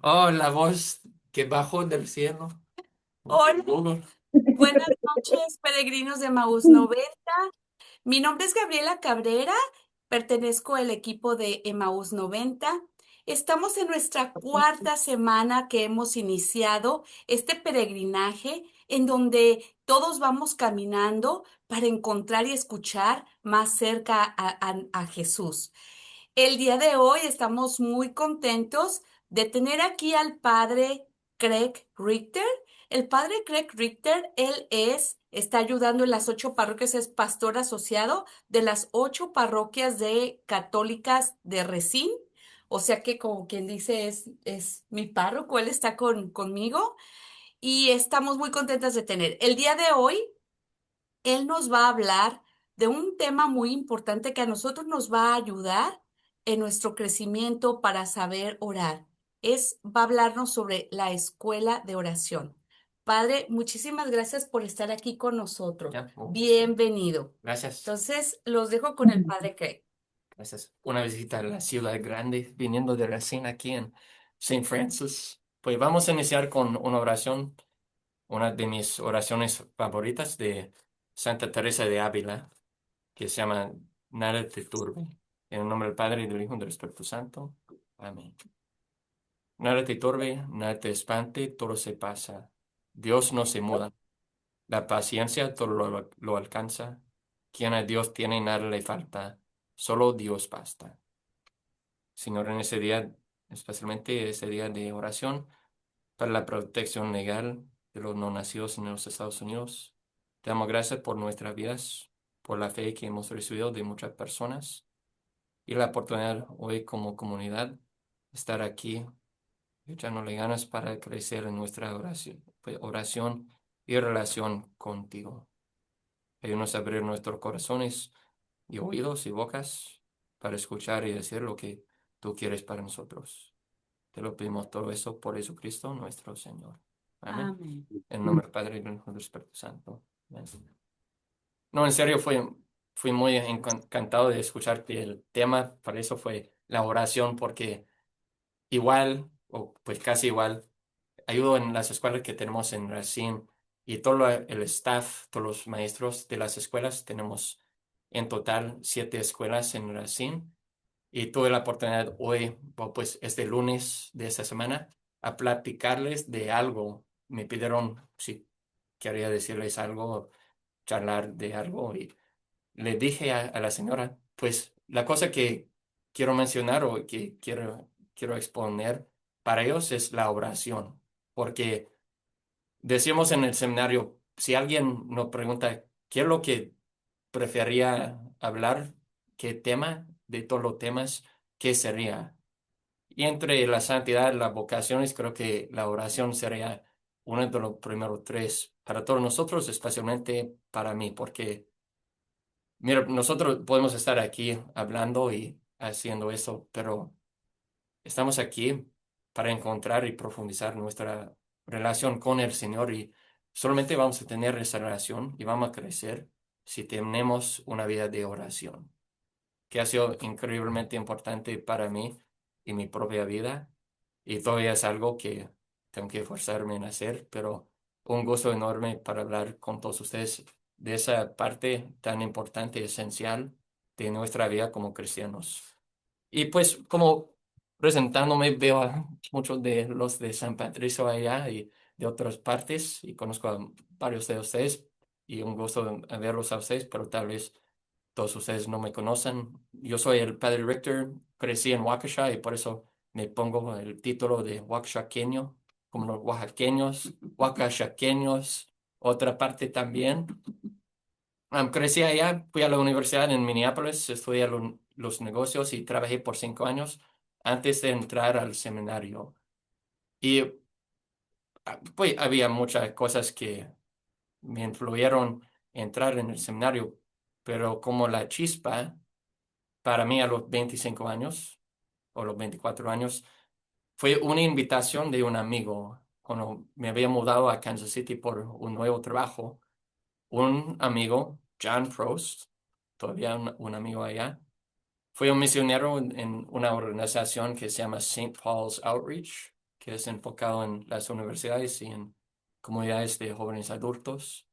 Oh, la voz que bajó del cielo. Hola, Google. buenas noches, peregrinos de Maús 90. Mi nombre es Gabriela Cabrera, pertenezco al equipo de Emaús 90. Estamos en nuestra cuarta semana que hemos iniciado este peregrinaje en donde todos vamos caminando para encontrar y escuchar más cerca a Jesús. El día de hoy estamos muy contentos de tener aquí al padre Craig Richter. El padre Craig Richter, está ayudando en las 8 parroquias, es pastor asociado de las 8 parroquias de católicas de Resín. O sea que como quien dice es mi párroco, él está conmigo y estamos muy contentas de tener. El día de hoy él nos va a hablar de un tema muy importante que a nosotros nos va a ayudar en nuestro crecimiento para saber orar. Va a hablarnos sobre la escuela de oración. Padre, muchísimas gracias por estar aquí con nosotros. Ya, Bienvenido. gracias. Entonces, los dejo con el Padre Craig. Gracias. Una visita a la ciudad grande, viniendo de recién aquí en Saint Francis. Pues vamos a iniciar con una oración, una de mis oraciones favoritas de Santa Teresa de Ávila, que se llama Nada te turbe. En el nombre del Padre y del Hijo y del Espíritu Santo. Amén. Nada te turbe, nada te espante, todo se pasa. Dios no se muda. La paciencia todo lo alcanza. Quien a Dios tiene, nada le falta. Solo Dios basta. Señor, en ese día, especialmente ese día de oración para la protección legal de los no nacidos en los Estados Unidos, te damos gracias por nuestras vidas, por la fe que hemos recibido de muchas personas y la oportunidad hoy como comunidad estar aquí echándole ganas para crecer en nuestra oración y relación contigo. Ayúdanos a abrir nuestros corazones y oídos y bocas para escuchar y decir lo que tú quieres para nosotros. Te lo pedimos todo eso por Jesucristo nuestro Señor. Amén. Amén. En nombre del Padre y del Hijo y del Espíritu Santo. Amén. No, en serio, fui muy encantado de escucharte el tema. Para eso fue la oración, porque igual, o pues casi igual, ayudo en las escuelas que tenemos en Racine y el staff, todos los maestros de las escuelas. Tenemos en total 7 escuelas en Racine y tuve la oportunidad hoy, pues este lunes de esta semana, a platicarles de algo. Me pidieron si quería decirles algo, charlar de algo y le dije a la señora, pues la cosa que quiero mencionar o que quiero exponer para ellos es la oración, porque decíamos en el seminario, si alguien nos pregunta qué es lo que prefería hablar, qué tema de todos los temas, ¿qué sería? Y entre la santidad y las vocaciones, creo que la oración sería uno de los primeros tres para todos nosotros, especialmente para mí, porque, mira, nosotros podemos estar aquí hablando y haciendo eso, pero estamos aquí para encontrar y profundizar nuestra relación con el Señor y solamente vamos a tener esa relación y vamos a crecer si tenemos una vida de oración, que ha sido increíblemente importante para mí y mi propia vida. Y todavía es algo que tengo que esforzarme en hacer, pero un gusto enorme para hablar con todos ustedes de esa parte tan importante y esencial de nuestra vida como cristianos. Y pues como presentándome, veo a muchos de los de San Patricio allá y de otras partes y conozco a varios de ustedes y un gusto verlos a ustedes, pero tal vez todos ustedes no me conocen. Yo soy el Padre Richter, crecí en Waukesha y por eso me pongo el título de oaxaqueño, como los oaxaqueños, oaxaqueños, otra parte también. Crecí allá, fui a la universidad en Minneapolis, estudié los negocios y trabajé por 5 años antes de entrar al seminario. Y pues había muchas cosas que me influyeron a entrar en el seminario, pero como la chispa para mí a los 25 años o los 24 años fue una invitación de un amigo. Cuando me había mudado a Kansas City por un nuevo trabajo, un amigo, John Prost, todavía un amigo allá, Fui un misionero en una organización que se llama Saint Paul's Outreach, que es enfocado en las universidades y en comunidades de jóvenes adultos.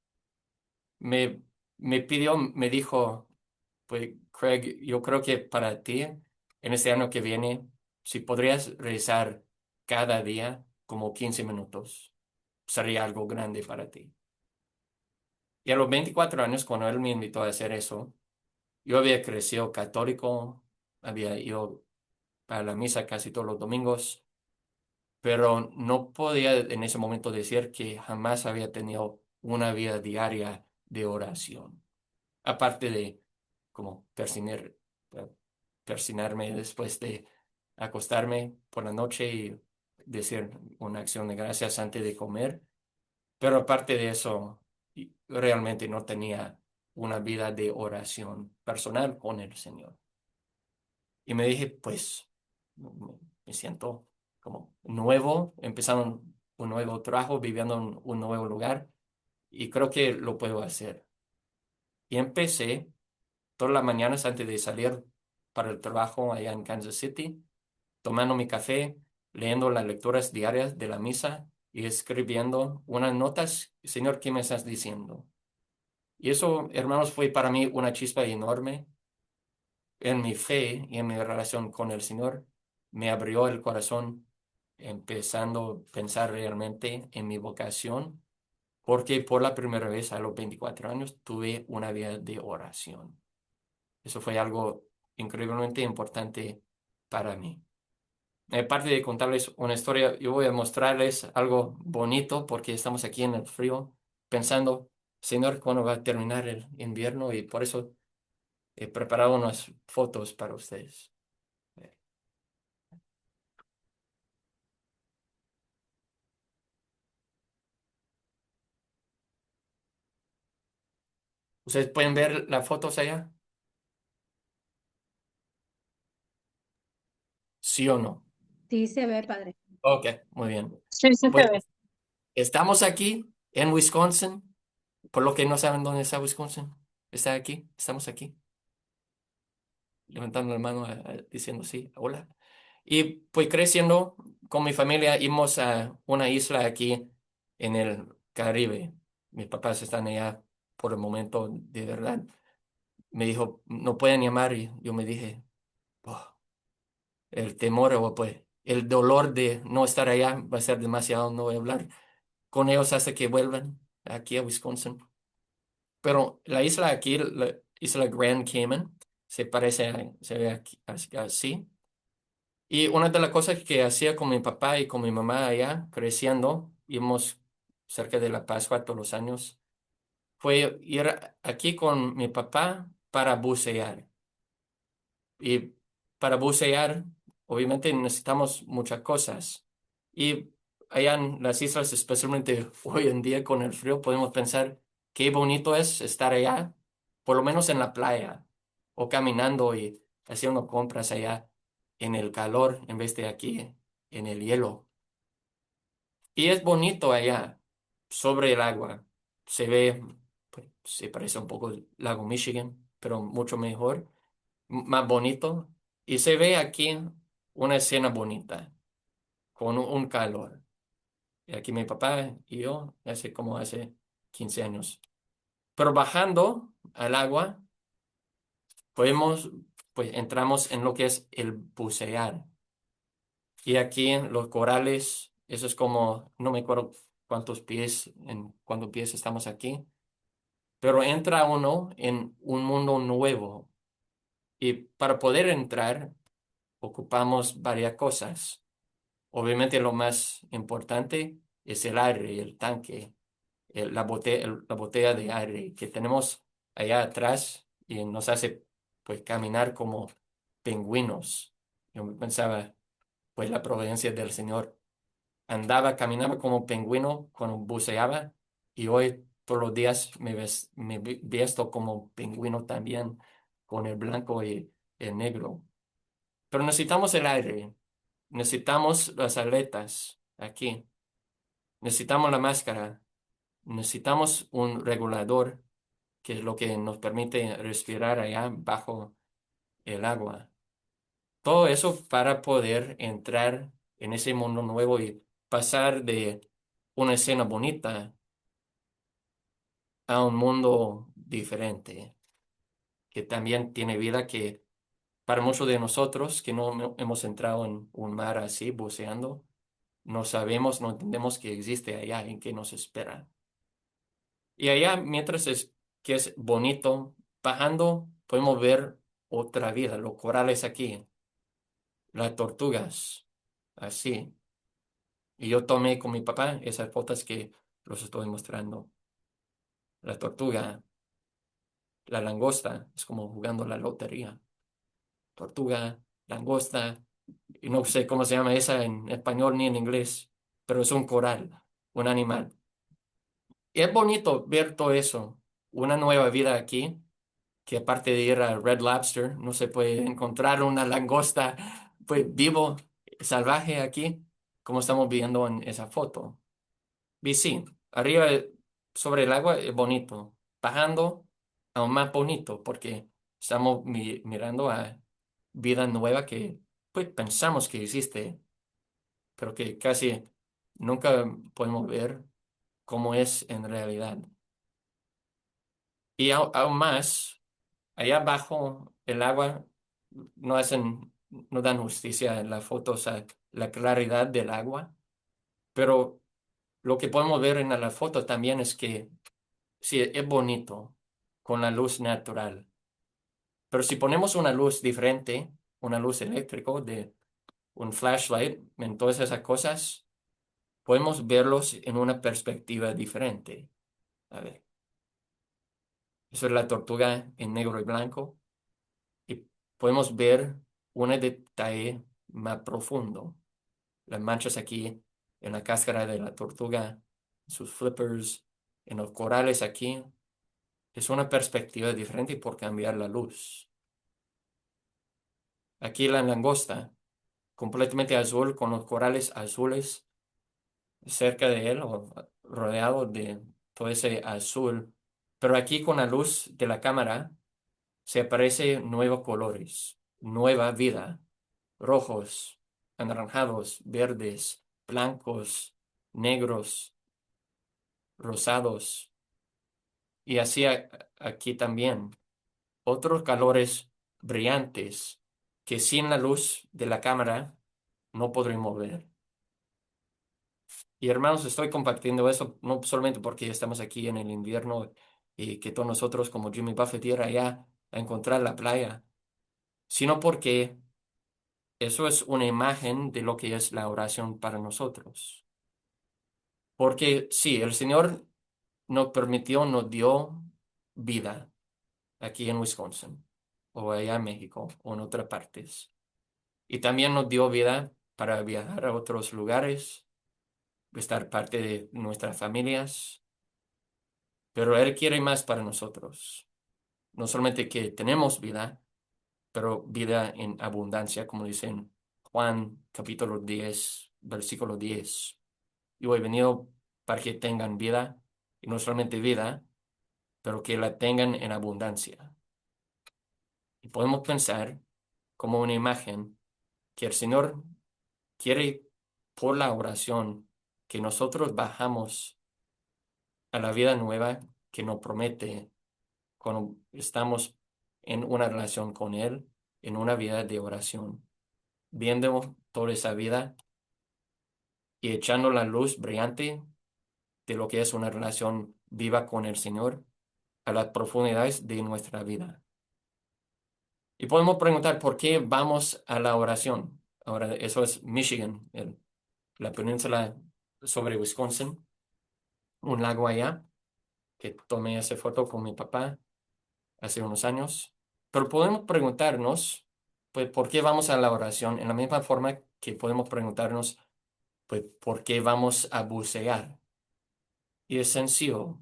Me, me dijo, pues, Craig, yo creo que para ti, en este año que viene, si podrías rezar cada día como 15 minutos, sería algo grande para ti. Y a los 24 años, cuando él me invitó a hacer eso, yo había crecido católico, había ido a la misa casi todos los domingos, pero no podía en ese momento decir que jamás había tenido una vida diaria de oración. Aparte de como eh, persinarme después de acostarme por la noche y decir una acción de gracias antes de comer. Pero aparte de eso, realmente no tenía una vida de oración personal con el Señor. Y me dije, pues, me siento como nuevo, empezando un nuevo trabajo, viviendo en un nuevo lugar, y creo que lo puedo hacer. Y empecé todas las mañanas antes de salir para el trabajo allá en Kansas City, tomando mi café, leyendo las lecturas diarias de la misa y escribiendo unas notas, Señor, ¿qué me estás diciendo? Y eso, hermanos, fue para mí una chispa enorme en mi fe y en mi relación con el Señor. Me abrió el corazón empezando a pensar realmente en mi vocación, porque por la primera vez a los 24 años tuve una vida de oración. Eso fue algo increíblemente importante para mí. Aparte de contarles una historia, yo voy a mostrarles algo bonito porque estamos aquí en el frío pensando, Señor, ¿cuándo va a terminar el invierno? Y por eso he preparado unas fotos para ustedes. ¿Ustedes pueden ver las fotos allá? ¿Sí o no? Sí, se ve, padre. Ok, muy bien. Sí, sí se Pues ve. estamos aquí en Wisconsin. Por lo que no saben dónde está Wisconsin. Está aquí, estamos aquí. Levantando la mano, diciendo sí, hola. Y pues creciendo con mi familia, íbamos a una isla aquí en el Caribe. Mis papás están allá por el momento, de verdad. Me dijo, no pueden llamar y yo me dije, "Oh, el temor o pues el dolor de no estar allá va a ser demasiado, no voy a hablar con ellos hasta que vuelvan aquí a Wisconsin. Pero la isla aquí, la isla Grand Cayman, se parece, se ve aquí, así. Y una de las cosas que hacía con mi papá y con mi mamá allá, creciendo, íbamos cerca de la Pascua todos los años, fue ir aquí con mi papá para bucear. Y para bucear, obviamente necesitamos muchas cosas. Y allá en las islas, especialmente hoy en día con el frío, podemos pensar qué bonito es estar allá, por lo menos en la playa, o caminando y haciendo compras allá en el calor en vez de aquí en el hielo. Y es bonito allá, sobre el agua. Se ve, pues, se parece un poco al lago Michigan, pero mucho mejor, más bonito. Y se ve aquí una escena bonita, con un calor. Y aquí mi papá y yo, hace 15 años. Pero bajando al agua, podemos, pues entramos en lo que es el bucear. Y aquí en los corales, eso es como, no me acuerdo cuántos pies estamos aquí, pero entra uno en un mundo nuevo. Y para poder entrar, ocupamos varias cosas. Obviamente lo más importante es el aire, el tanque, la botella de aire que tenemos allá atrás y nos hace pues caminar como pingüinos. Yo pensaba, pues la providencia del Señor. Caminaba como pingüino cuando buceaba y hoy todos los días me visto como pingüino también con el blanco y el negro. Pero necesitamos el aire, necesitamos las aletas aquí, necesitamos la máscara, necesitamos un regulador que es lo que nos permite respirar allá bajo el agua. Todo eso para poder entrar en ese mundo nuevo y pasar de una escena bonita a un mundo diferente, que también tiene vida, que para muchos de nosotros que no hemos entrado en un mar así buceando, no sabemos, no entendemos que existe allá y que nos espera. Y allá, mientras que es bonito, bajando, podemos ver otra vida, los corales aquí, las tortugas, así. Y yo tomé con mi papá esas fotos que los estoy mostrando. La tortuga, la langosta, es como jugando la lotería. Tortuga, langosta, y no sé cómo se llama esa en español ni en inglés, pero es un coral, un animal. Y es bonito ver todo eso, una nueva vida aquí, que aparte de ir a Red Lobster, no se puede encontrar una langosta pues vivo, salvaje aquí, como estamos viendo en esa foto. Y sí, arriba sobre el agua es bonito, bajando aún más bonito, porque estamos mirando a vida nueva que pues pensamos que existe, pero que casi nunca podemos ver cómo es en realidad. Y aún más, allá abajo el agua no dan justicia en las fotos a la claridad del agua, pero lo que podemos ver en la foto también es que sí, es bonito con la luz natural, pero si ponemos una luz diferente, una luz eléctrica de un flashlight en todas esas cosas, podemos verlos en una perspectiva diferente. A ver, eso es la tortuga en negro y blanco y podemos ver un detalle más profundo. Las manchas aquí en la cáscara de la tortuga, sus flippers, en los corales aquí. Es una perspectiva diferente por cambiar la luz. Aquí la langosta, completamente azul, con los corales azules cerca de él o rodeado de todo ese azul. Pero aquí con la luz de la cámara se aparecen nuevos colores, nueva vida, rojos, anaranjados, verdes, blancos, negros, rosados. Y así aquí también. Otros colores brillantes que sin la luz de la cámara no podremos ver. Y hermanos, estoy compartiendo eso no solamente porque estamos aquí en el invierno y que todos nosotros como Jimmy Buffett ir allá a encontrar la playa, sino porque eso es una imagen de lo que es la oración para nosotros. Porque sí, el Señor nos permitió, nos dio vida aquí en Wisconsin o allá en México o en otras partes. Y también nos dio vida para viajar a otros lugares, estar parte de nuestras familias, pero Él quiere más para nosotros. No solamente que tenemos vida, pero vida en abundancia, como dice en Juan capítulo 10 versículo 10. Yo he venido para que tengan vida, y no solamente vida, pero que la tengan en abundancia. Y podemos pensar como una imagen que el Señor quiere por la oración que nosotros bajamos a la vida nueva que nos promete cuando estamos en una relación con Él, en una vida de oración, viendo toda esa vida y echando la luz brillante de lo que es una relación viva con el Señor a las profundidades de nuestra vida. Y podemos preguntar por qué vamos a la oración. Ahora, eso es Michigan, la península sobre Wisconsin, un lago allá, que tomé esa foto con mi papá hace unos años. Pero podemos preguntarnos, pues, ¿por qué vamos a la oración? En la misma forma que podemos preguntarnos, pues, ¿por qué vamos a bucear? Y es sencillo.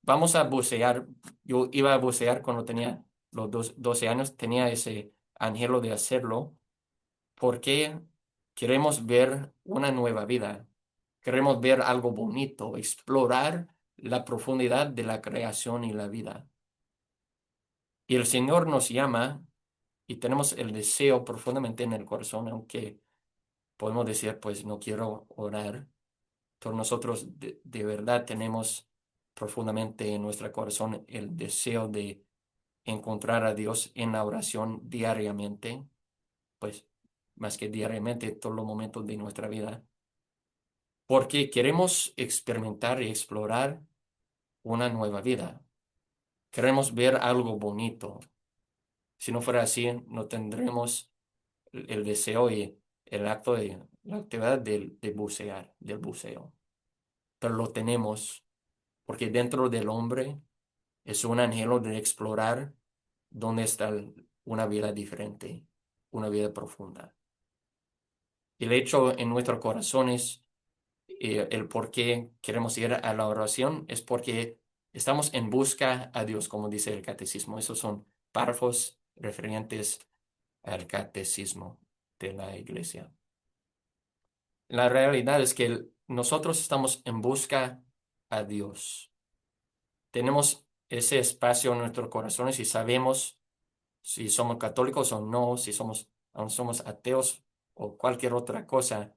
Vamos a bucear. Yo iba a bucear cuando tenía los 12 años, tenía ese anhelo de hacerlo, porque queremos ver una nueva vida. Queremos ver algo bonito, explorar la profundidad de la creación y la vida. Y el Señor nos llama y tenemos el deseo profundamente en el corazón, aunque podemos decir, pues no quiero orar, pero nosotros de verdad tenemos profundamente en nuestro corazón el deseo de encontrar a Dios en la oración diariamente, pues más que diariamente, todos los momentos de nuestra vida, porque queremos experimentar y explorar una nueva vida. Queremos ver algo bonito. Si no fuera así, no tendremos el deseo y el acto de la actividad de bucear, del buceo. Pero lo tenemos porque dentro del hombre es un anhelo de explorar dónde está una vida diferente, una vida profunda. El hecho en nuestros corazones, el por qué queremos ir a la oración es porque estamos en busca a Dios, como dice el catecismo. Esos son párrafos referentes al catecismo de la iglesia. La realidad es que nosotros estamos en busca a Dios. Tenemos ese espacio en nuestros corazones y sabemos si somos católicos o no, si aún somos ateos o cualquier otra cosa.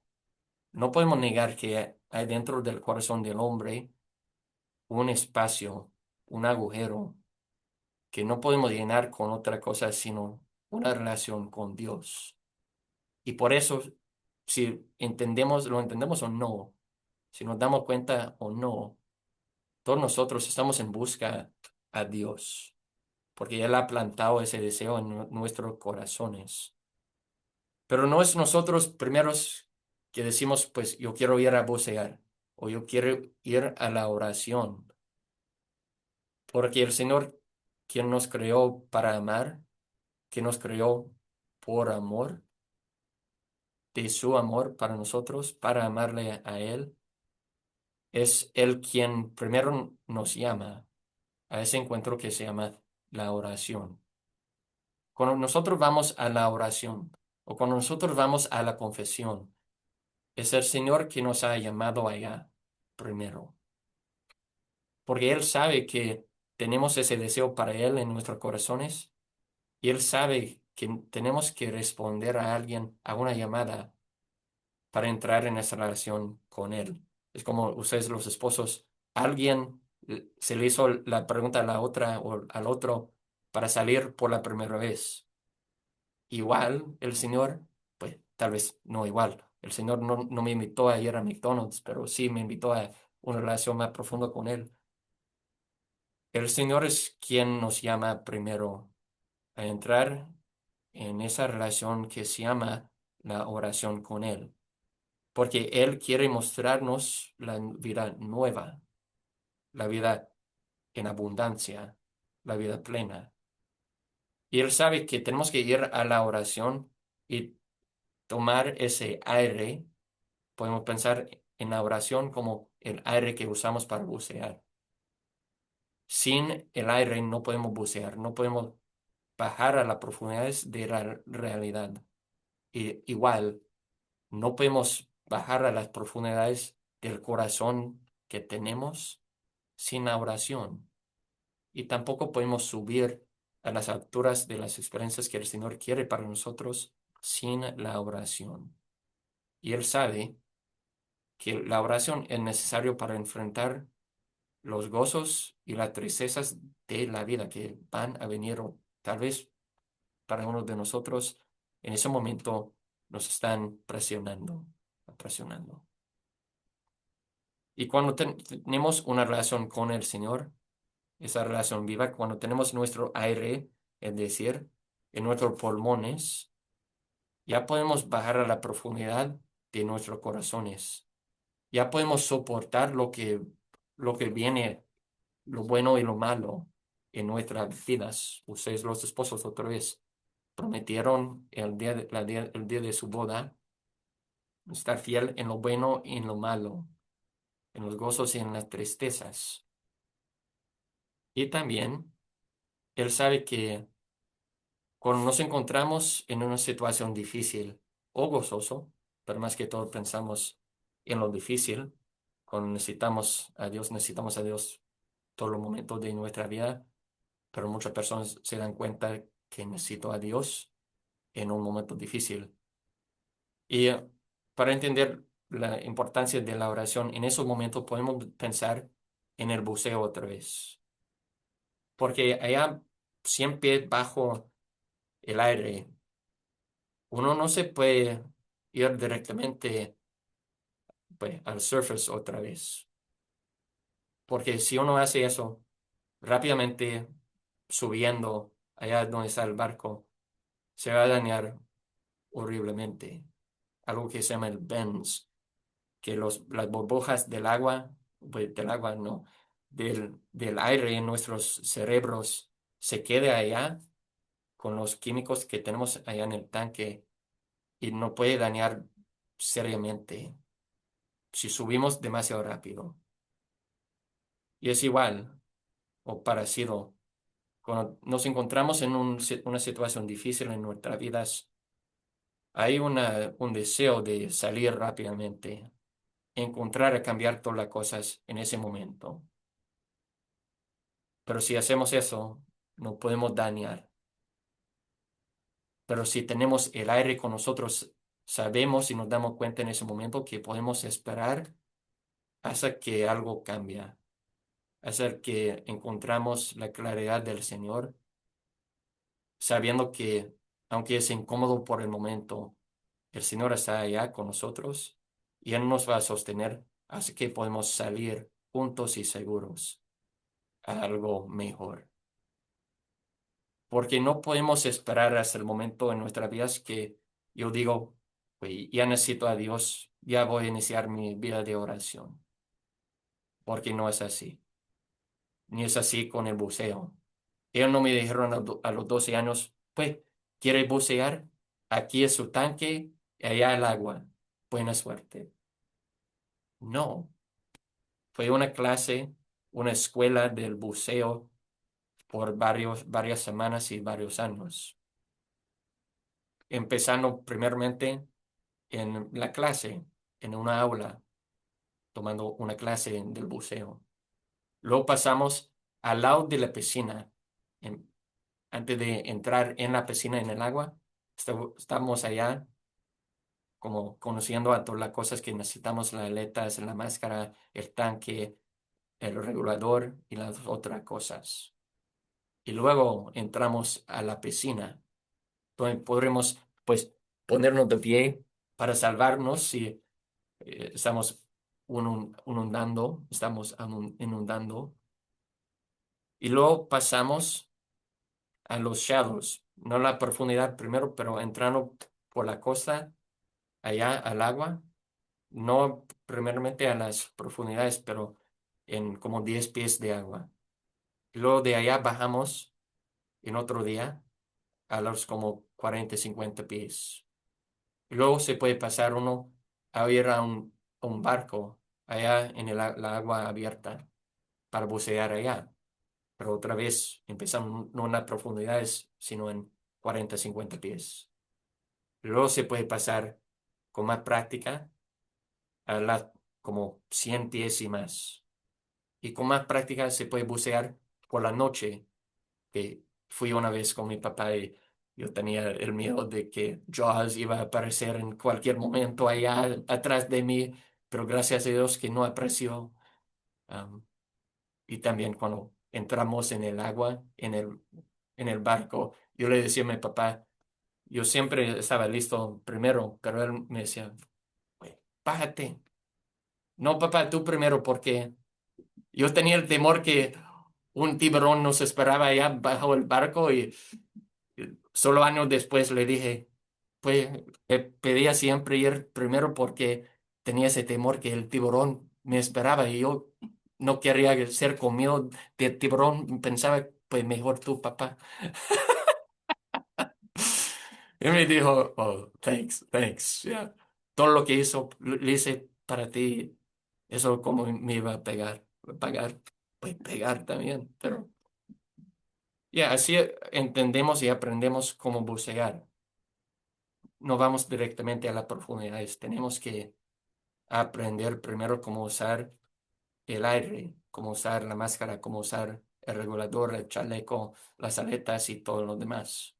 No podemos negar que hay dentro del corazón del hombre un espacio, un agujero que no podemos llenar con otra cosa sino una relación con Dios. Y por eso, si entendemos, lo entendemos o no, si nos damos cuenta o no, todos nosotros estamos en busca a Dios, porque Él ha plantado ese deseo en nuestros corazones. Pero no es nosotros primeros que decimos, pues yo quiero ir a bucear o yo quiero ir a la oración, porque el Señor, quien nos creó para amar, quien nos creó por amor, de su amor para nosotros, para amarle a Él, es Él quien primero nos llama a ese encuentro que se llama la oración. Cuando nosotros vamos a la oración o cuando nosotros vamos a la confesión, es el Señor que nos ha llamado allá primero, porque Él sabe que tenemos ese deseo para Él en nuestros corazones y Él sabe que tenemos que responder a alguien, a una llamada para entrar en esa relación con Él. Es como ustedes los esposos, alguien se le hizo la pregunta a la otra o al otro para salir por la primera vez. Igual el Señor, pues tal vez no igual. El Señor no me invitó a ir a McDonald's, pero sí me invitó a una relación más profunda con Él. El Señor es quien nos llama primero a entrar en esa relación que se llama la oración con Él, porque Él quiere mostrarnos la vida nueva, la vida en abundancia, la vida plena. Y Él sabe que tenemos que ir a la oración y tomar ese aire. Podemos pensar en la oración como el aire que usamos para bucear. Sin el aire no podemos bucear, no podemos bajar a las profundidades de la realidad. Y igual, no podemos bajar a las profundidades del corazón que tenemos sin la oración. Y tampoco podemos subir a las alturas de las experiencias que el Señor quiere para nosotros sin la oración. Y Él sabe que la oración es necesario para enfrentar los gozos y las tristezas de la vida que van a venir o tal vez para uno de nosotros en ese momento nos están presionando, presionando. Y cuando tenemos una relación con el Señor, esa relación viva, cuando tenemos nuestro aire, es decir, en nuestros pulmones, ya podemos bajar a la profundidad de nuestros corazones. Ya podemos soportar lo que viene, lo bueno y lo malo en nuestras vidas. Ustedes, los esposos, otra vez prometieron el día de su boda estar fiel en lo bueno y en lo malo, en los gozos y en las tristezas. Y también Él sabe que cuando nos encontramos en una situación difícil o gozoso, pero más que todo pensamos en lo difícil, cuando necesitamos a Dios todos los momentos de nuestra vida, pero muchas personas se dan cuenta que necesito a Dios. en un momento difícil. Y para entender la importancia de la oración, en esos momentos podemos pensar en el buceo otra vez, porque allá siempre bajo el aire, uno no se puede ir directamente pues, al surface otra vez, porque si uno hace eso rápidamente subiendo allá donde está el barco, se va a dañar horriblemente. Algo que se llama el bends, que las burbujas del agua, pues del agua no, del aire en nuestros cerebros se quede allá con los químicos que tenemos allá en el tanque y no puede dañar seriamente si subimos demasiado rápido. Y es igual o parecido. Cuando nos encontramos en una situación difícil en nuestras vidas, hay un deseo de salir rápidamente, encontrar a cambiar todas las cosas en ese momento. Pero si hacemos eso, no podemos dañar. Pero si tenemos el aire con nosotros, sabemos y nos damos cuenta en ese momento que podemos esperar hasta que algo cambia, hasta que encontramos la claridad del Señor, sabiendo que aunque es incómodo por el momento, el Señor está allá con nosotros y Él nos va a sostener, así que podemos salir juntos y seguros a algo mejor. Porque no podemos esperar hasta el momento en nuestras vidas que yo digo, "Pues, ya necesito a Dios, ya voy a iniciar mi vida de oración", porque no es así, ni es así con el buceo. Ellos no me dijeron a los 12 años, pues, ¿quiere bucear? Aquí es su tanque, y allá el agua. Buena suerte. No, fue una clase, una escuela del buceo por varias semanas y varios años. Empezando primeramente en la clase, en una aula, tomando una clase del buceo. Luego pasamos al lado de la piscina. En- Antes de entrar en la piscina, en el agua, estamos allá como conociendo a todas las cosas que necesitamos, las aletas, la máscara, el tanque, el regulador y las otras cosas. Y luego entramos a la piscina, donde podremos, pues, ponernos de pie para salvarnos si estamos inundando. Y luego pasamos a los shallows, no la profundidad primero, pero entrando por la costa, allá al agua, no primeramente a las profundidades, pero en como 10 pies de agua. Y luego de allá bajamos en otro día a los como 40 50 pies. Y luego se puede pasar uno a ir a un barco allá en la agua abierta para bucear allá. Pero otra vez empezamos no en las profundidades, sino en 40 50 pies. Luego se puede pasar con más práctica a las como 100 pies y más. Y con más práctica se puede bucear por la noche, que fui una vez con mi papá y yo tenía el miedo de que Jaws iba a aparecer en cualquier momento allá atrás de mí, pero gracias a Dios que no apareció. Am, y también cuando entramos en el agua, en el barco, yo le decía a mi papá, yo siempre estaba listo primero, pero él me decía, "Güey, bájate. No, papá, tú primero, porque yo tenía el temor que un tiburón nos esperaba allá bajo el barco y solo años después le dije, pues pedía siempre ir primero porque tenía ese temor que el tiburón me esperaba y yo no quería ser comido de tiburón. Pensaba, pues mejor tú, papá. Y me dijo, oh, thanks, thanks. Yeah. Todo lo que hizo, lo hice para ti. Eso como me iba a pagar, pues pegar también. Pero ya, así entendemos y aprendemos cómo bucear. No vamos directamente a las profundidades. Tenemos que aprender primero cómo usar el aire, cómo usar la máscara, cómo usar el regulador, el chaleco, las aletas y todo lo demás.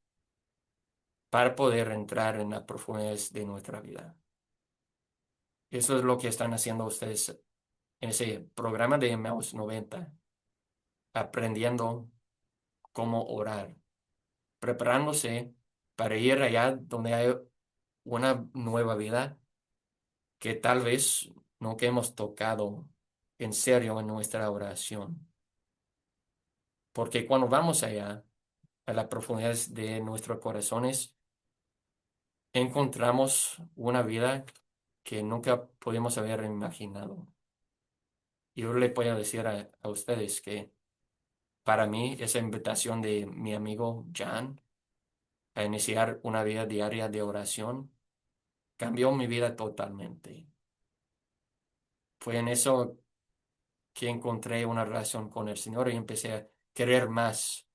para poder entrar en las profundidades de nuestra vida. Eso es lo que están haciendo ustedes en ese programa de Emmaus 90, aprendiendo cómo orar, preparándose para ir allá donde hay una nueva vida que tal vez nunca hemos tocado en serio en nuestra oración. Porque cuando vamos allá, a las profundidades de nuestros corazones, encontramos una vida que nunca podemos haber imaginado. Yo le puedo decir a ustedes que para mí esa invitación de mi amigo John a iniciar una vida diaria de oración cambió mi vida totalmente. Fue en eso que encontré una relación con el Señor y empecé a querer más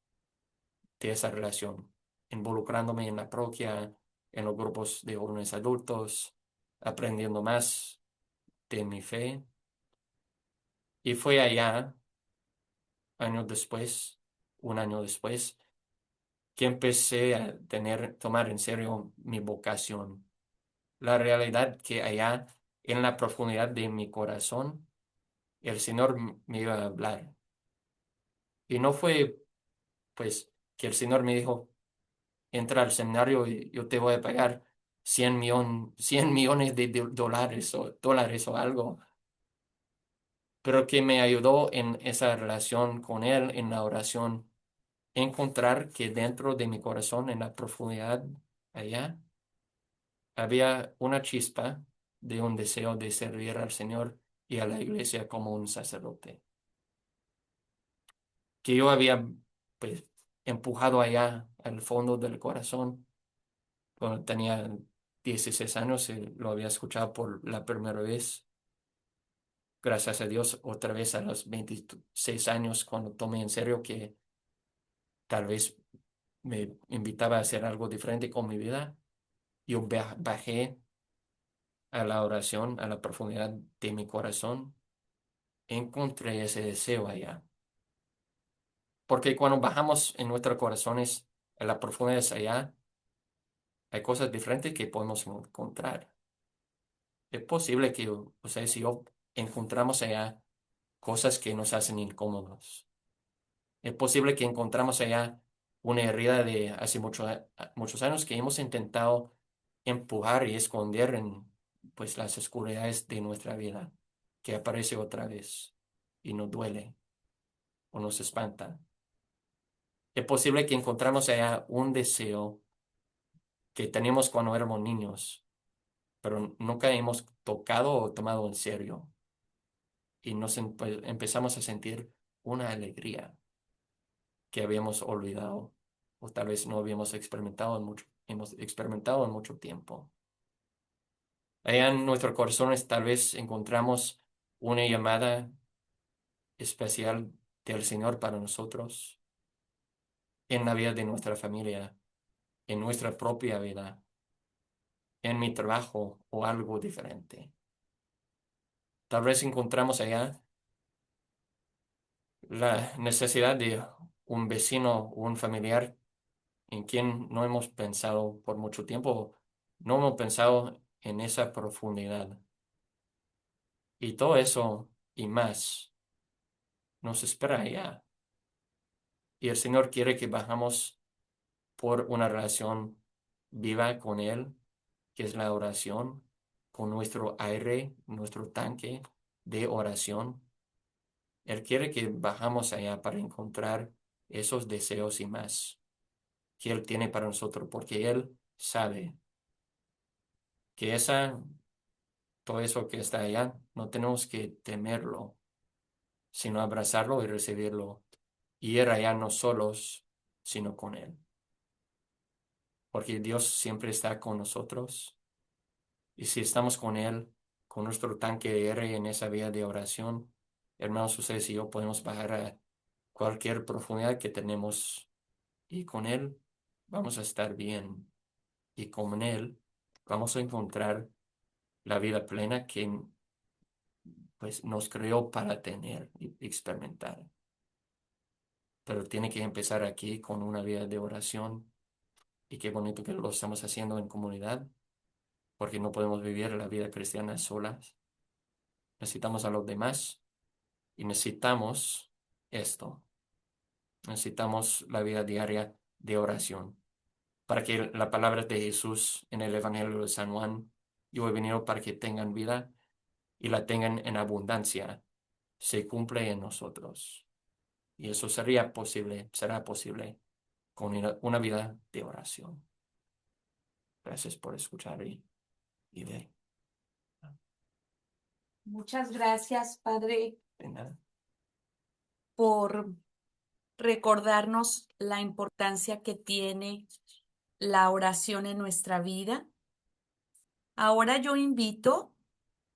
de esa relación, involucrándome en la parroquia, en los grupos de jóvenes adultos, aprendiendo más de mi fe. Y fue allá, años después, un año después, que empecé a tomar en serio mi vocación. La realidad que allá, en la profundidad de mi corazón, el Señor me iba a hablar. Y no fue, pues, que el Señor me dijo, entra al seminario y yo te voy a pagar 100 millones de dólares o algo, pero que me ayudó en esa relación con Él, en la oración, encontrar que dentro de mi corazón, en la profundidad allá, había una chispa de un deseo de servir al Señor y a la iglesia como un sacerdote, que yo había, pues, empujado allá al fondo del corazón cuando tenía 16 años y lo había escuchado por la primera vez. Gracias a Dios, otra vez a los 26 años, cuando tomé en serio que tal vez me invitaba a hacer algo diferente con mi vida, yo bajé a la oración, a la profundidad de mi corazón, encontré ese deseo allá. Porque cuando bajamos en nuestros corazones a la profundidad allá, hay cosas diferentes que podemos encontrar. Es posible que ustedes y yo encontramos allá cosas que nos hacen incómodos. Es posible que encontramos allá una herida de hace muchos años que hemos intentado empujar y esconder en pues las oscuridades de nuestra vida, que aparece otra vez y nos duele o nos espanta. Es posible que encontramos allá un deseo que teníamos cuando éramos niños, pero nunca hemos tocado o tomado en serio y empezamos a sentir una alegría que habíamos olvidado o tal vez no habíamos hemos experimentado en mucho tiempo. Allá en nuestros corazones tal vez encontramos una llamada especial del Señor para nosotros en la vida de nuestra familia, en nuestra propia vida, en mi trabajo o algo diferente. Tal vez encontramos allá la necesidad de un vecino o un familiar en quien no hemos pensado por mucho tiempo, no hemos pensado en esa profundidad. Y todo eso y más nos espera allá. Y el Señor quiere que bajamos por una relación viva con Él, que es la oración, con nuestro aire, nuestro tanque de oración. Él quiere que bajamos allá para encontrar esos deseos y más que Él tiene para nosotros, porque Él sabe que todo eso que está allá, no tenemos que temerlo, sino abrazarlo y recibirlo y ir allá no solos, sino con Él. Porque Dios siempre está con nosotros y si estamos con Él, con nuestro tanque de aire en esa vía de oración, hermanos, ustedes y yo podemos bajar a cualquier profundidad que tenemos y con Él vamos a estar bien y con Él vamos a encontrar la vida plena que pues nos creó para tener y experimentar. Pero tiene que empezar aquí con una vida de oración y qué bonito que lo estamos haciendo en comunidad, porque no podemos vivir la vida cristiana solas. Necesitamos a los demás y necesitamos esto. Necesitamos la vida diaria de oración. Para que la palabra de Jesús en el Evangelio de San Juan, yo he venido para que tengan vida y la tengan en abundancia, se cumple en nosotros. Y eso sería posible, será posible con una vida de oración. Gracias por escuchar y Muchas gracias, Padre, de nada. por recordarnos la importancia que tiene la oración en nuestra vida. Ahora yo invito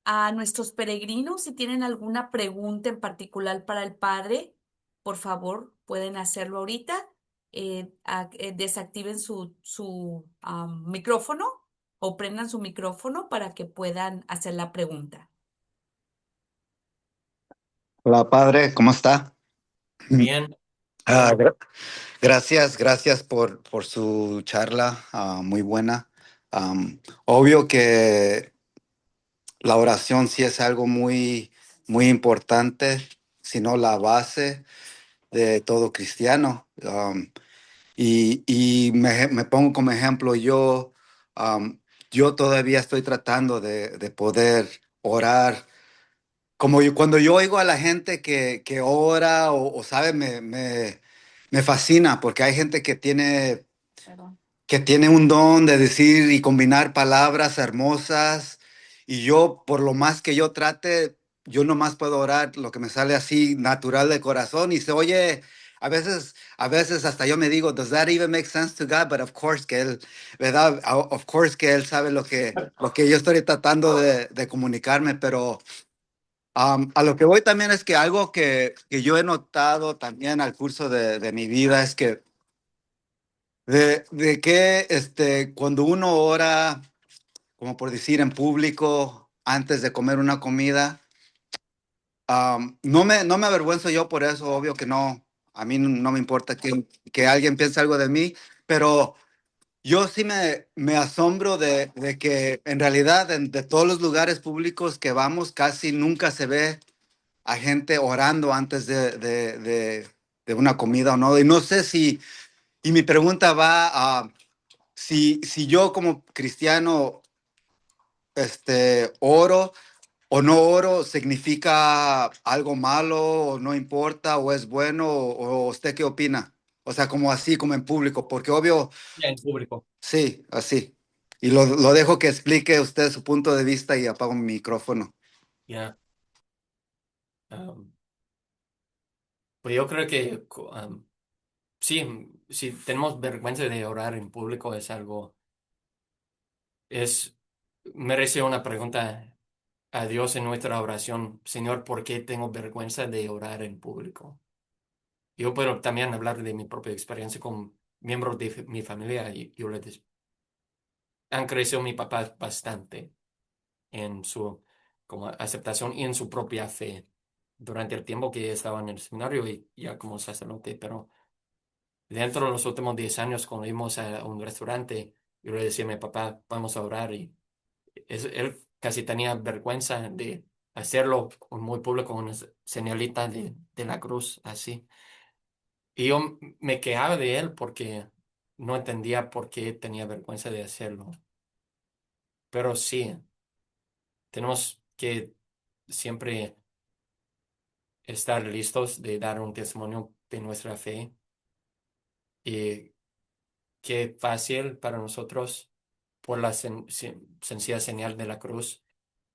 a nuestros peregrinos, si tienen alguna pregunta en particular para el Padre, por favor, pueden hacerlo ahorita. Desactiven su micrófono o prendan su micrófono para que puedan hacer la pregunta. Hola, padre, ¿cómo está? Bien, Ah, bien. gracias, gracias por su charla, muy buena. Obvio que la oración sí es algo muy importante, sino la base de todo cristiano. Y me pongo como ejemplo, yo todavía estoy tratando de poder orar. Cuando yo oigo a la gente que ora o sabe, me fascina porque hay gente Perdón. que tiene un don de decir y combinar palabras hermosas y yo, por lo más que yo trate, yo nomás puedo orar lo que me sale así natural de corazón y se oye, a veces hasta yo me digo, ¿Does that even make sense to God? But of course que Él, ¿verdad? Of course que Él sabe lo que yo estoy tratando de comunicarme, pero... a lo que voy también es que algo que yo he notado también al curso de mi vida es que de que cuando uno ora, como por decir en público, antes de comer una comida, no me avergüenzo yo por eso, obvio que no, a mí no me importa que alguien piense algo de mí, pero yo sí me asombro de que en realidad de todos los lugares públicos que vamos casi nunca se ve a gente orando antes de una comida o no. Y no sé y mi pregunta va a si yo como cristiano oro o no oro, significa algo malo o no importa o es bueno o usted qué opina. O sea, como así, como en público, porque obvio, Ya en público. sí, así. Y lo dejo que explique usted su punto de vista y apago mi micrófono. Ya. Pues yo creo que sí, si tenemos vergüenza de orar en público es, merece una pregunta a Dios en nuestra oración. Señor, ¿por qué tengo vergüenza de orar en público? Yo puedo también hablar de mi propia experiencia con miembros de mi familia y han crecido mi papá bastante en su como aceptación y en su propia fe durante el tiempo que estaba en el seminario y ya como sacerdote, pero dentro de los últimos 10 años, cuando íbamos a un restaurante, yo le decía a mi papá, vamos a orar y él casi tenía vergüenza de hacerlo muy público con una señalita de la cruz así. Y yo me quejaba de él porque no entendía por qué tenía vergüenza de hacerlo. Pero sí, tenemos que siempre estar listos de dar un testimonio de nuestra fe. Y qué fácil para nosotros por la sencilla señal de la cruz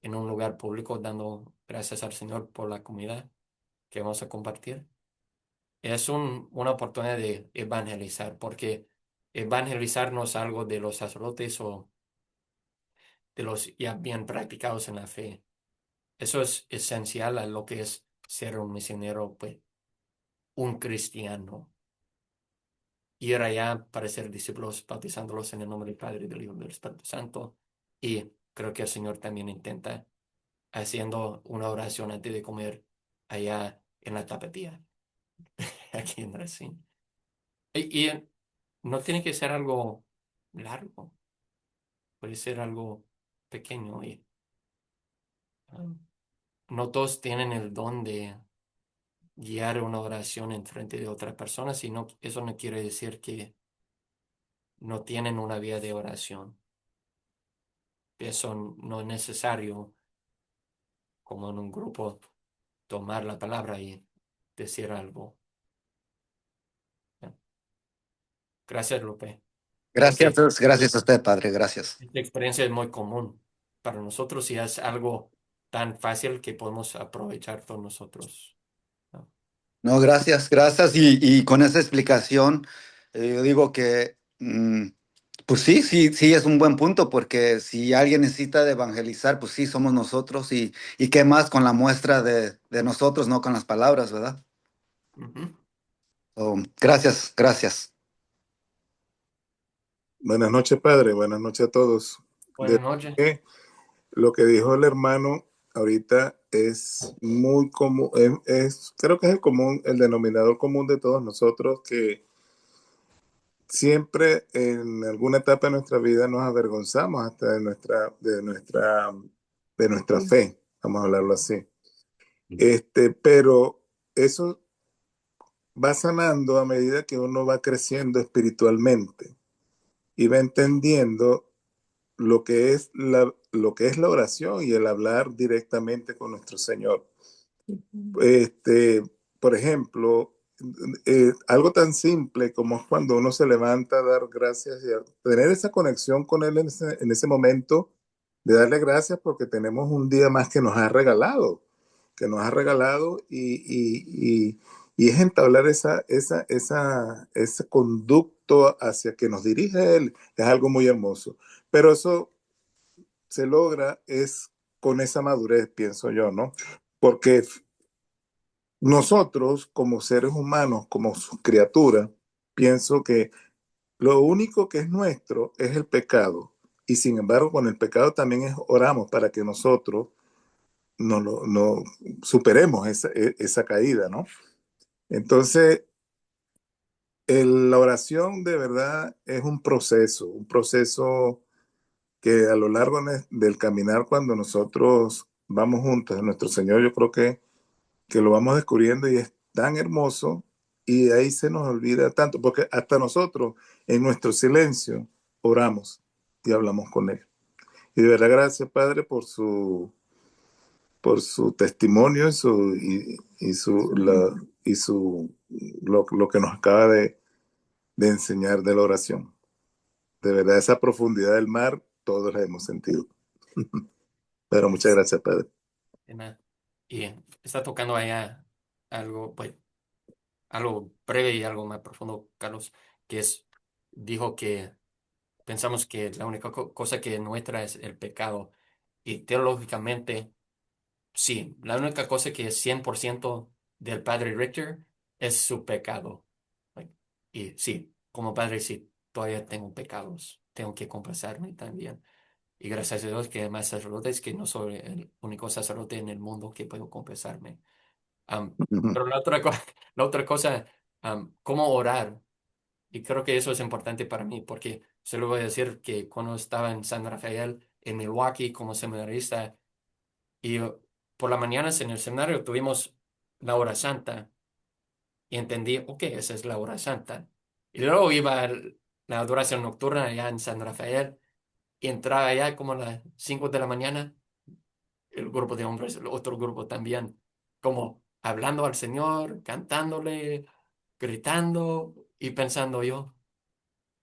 en un lugar público, dando gracias al Señor por la comida que vamos a compartir. Es una oportunidad de evangelizar, porque evangelizar no es algo de los sacerdotes o de los ya bien practicados en la fe. Eso es esencial a lo que es ser un misionero, pues, un cristiano. Ir allá para ser discípulos, bautizándolos en el nombre del Padre, del Hijo y del Espíritu Santo. Y creo que el Señor también intenta haciendo una oración antes de comer allá en la tapatía, aquí en Brasil. Y no tiene que ser algo largo, puede ser algo pequeño y um, no todos tienen el don de guiar una oración en frente de otra persona, sino eso no quiere decir que no tienen una vía de oración. Eso no es necesario, como en un grupo, tomar la palabra y decir algo. Gracias, Lupe. Creo Gracias, que gracias a usted, Padre, gracias. esta experiencia es muy común para nosotros y es algo tan fácil que podemos aprovechar todos nosotros, ¿no? No, gracias, gracias. Y con esa explicación, yo digo que, pues sí, sí, sí, es un buen punto, porque si alguien necesita de evangelizar, pues sí, somos nosotros. Y qué más con la muestra de nosotros, no con las palabras, ¿verdad? Ujú. Gracias, gracias. Buenas noches, Padre. Buenas noches a todos. De Buenas noches. que lo que dijo el hermano ahorita es muy común, creo que es el común, el denominador común de todos nosotros, que siempre en alguna etapa de nuestra vida nos avergonzamos hasta de nuestra fe, vamos a hablarlo así. Pero eso va sanando a medida que uno va creciendo espiritualmente y va entendiendo lo que es la oración y el hablar directamente con nuestro Señor. Este, por ejemplo, algo tan simple como es cuando uno se levanta a dar gracias y a tener esa conexión con Él en ese momento de darle gracias porque tenemos un día más que nos ha regalado y es entablar ese conducto hacia que nos dirige Él, es algo muy hermoso. Pero eso se logra es con esa madurez, pienso yo, ¿no? Porque nosotros, como seres humanos, como sus criaturas, pienso que lo único que es nuestro es el pecado. Y sin embargo, con el pecado también oramos para que nosotros no superemos esa caída, ¿no? Entonces, la oración de verdad es un proceso que a lo largo del caminar, cuando nosotros vamos juntos a nuestro Señor, yo creo que lo vamos descubriendo y es tan hermoso y ahí se nos olvida tanto, porque hasta nosotros en nuestro silencio oramos y hablamos con Él. Y de verdad, gracias, Padre, por su testimonio lo que nos acaba de enseñar de la oración. De verdad, esa profundidad del mar, todos la hemos sentido. Pero muchas gracias, Padre. Emma. Y está tocando allá algo, pues, algo breve y algo más profundo, Carlos, que es, dijo que pensamos que la única cosa que es nuestra es el pecado. Y teológicamente, sí, la única cosa que es 100% del Padre Richter es su pecado. Like, y sí, como padre, sí, todavía tengo pecados, tengo que confesarme también. Y gracias a Dios que hay más sacerdotes, que no soy el único sacerdote en el mundo que puedo confesarme. Am, Ujú. pero la otra cosa, cómo orar. Y creo que eso es importante para mí, porque se lo voy a decir que cuando estaba en San Rafael, en Milwaukee, como seminarista, y por las mañanas en el seminario tuvimos la hora santa, y entendí, ok, esa es la hora santa. Y luego iba a la adoración nocturna allá en San Rafael, y entraba allá como a las 5 de la mañana, el grupo de hombres, el otro grupo también, como hablando al Señor, cantándole, gritando, y pensando yo,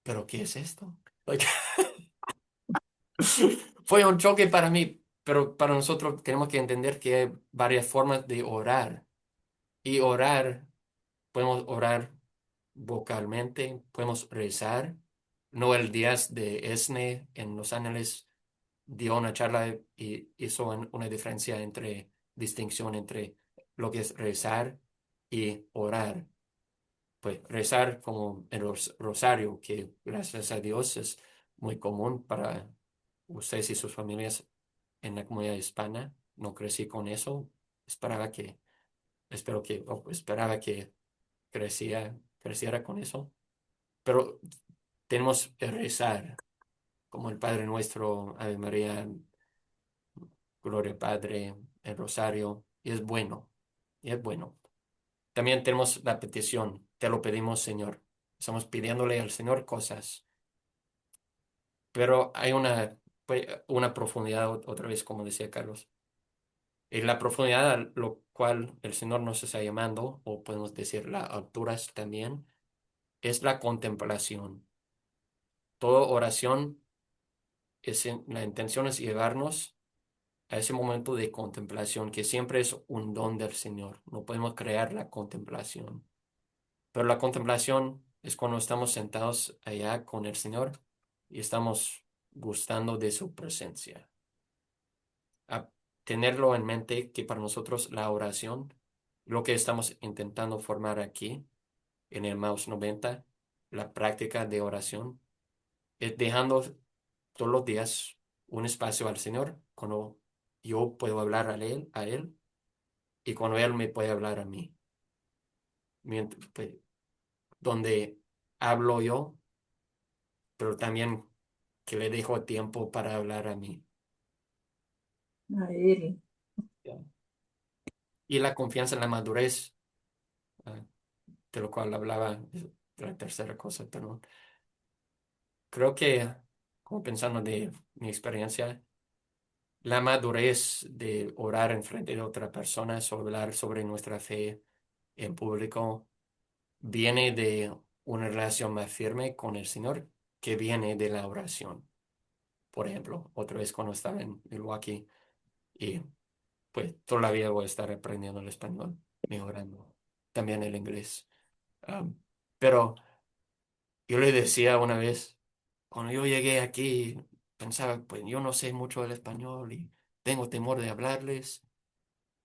¿pero qué es esto? Like, fue un choque para mí, pero para nosotros tenemos que entender que hay varias formas de orar. Y orar, podemos orar vocalmente, podemos rezar. Noel Díaz de ESNE en Los Ángeles dio una charla y hizo una diferencia entre, distinción entre lo que es rezar y orar. Pues rezar como el rosario, que gracias a Dios es muy común para ustedes y sus familias en la comunidad hispana. No crecí con eso. Esperaba que, esperaba que creciera con eso. Pero tenemos que rezar, como el Padre Nuestro, Ave María, Gloria al Padre, el Rosario, y es bueno. También tenemos la petición, te lo pedimos, Señor. Estamos pidiéndole al Señor cosas, pero hay una profundidad, otra vez, como decía Carlos. Y la profundidad a lo cual el Señor nos está llamando, o podemos decir las alturas también, es la contemplación. Toda oración, la intención es llevarnos a ese momento de contemplación, que siempre es un don del Señor. No podemos crear la contemplación. Pero la contemplación es cuando estamos sentados allá con el Señor y estamos gustando de su presencia. A tenerlo en mente que para nosotros la oración, lo que estamos intentando formar aquí en el Maus 90, la práctica de oración, es dejando todos los días un espacio al Señor cuando yo puedo hablar a Él y cuando Él me puede hablar a mí. Pues, donde hablo yo, pero también que le dejo tiempo para hablar a mí. A él. ¿Ya? Y la confianza en la madurez, ah, de lo cual hablaba, es la tercera cosa, pero creo que, como pensando de mi experiencia, la madurez de orar en frente de otra persona, hablar sobre nuestra fe en público, viene de una relación más firme con el Señor que viene de la oración. Por ejemplo, otra vez cuando estaba en Milwaukee y pues todavía voy a estar aprendiendo el español, mejorando también el inglés. Am, pero yo le decía una vez, cuando yo llegué aquí, pensaba, pues yo no sé mucho del español y tengo temor de hablarles.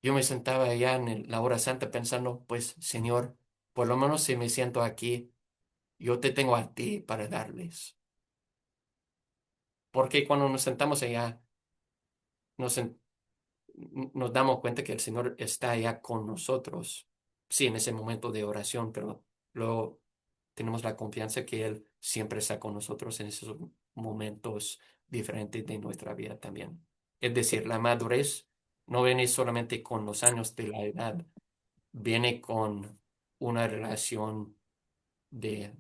Yo me sentaba allá en la hora santa pensando, pues Señor, por lo menos si me siento aquí, yo te tengo a ti para darles. Porque cuando nos sentamos allá, nos, sen- nos damos cuenta que el Señor está allá con nosotros. Sí, en ese momento de oración, pero luego tenemos la confianza que Él siempre está con nosotros en esos momentos diferentes de nuestra vida también. Es decir, la madurez no viene solamente con los años de la edad, viene con una relación de,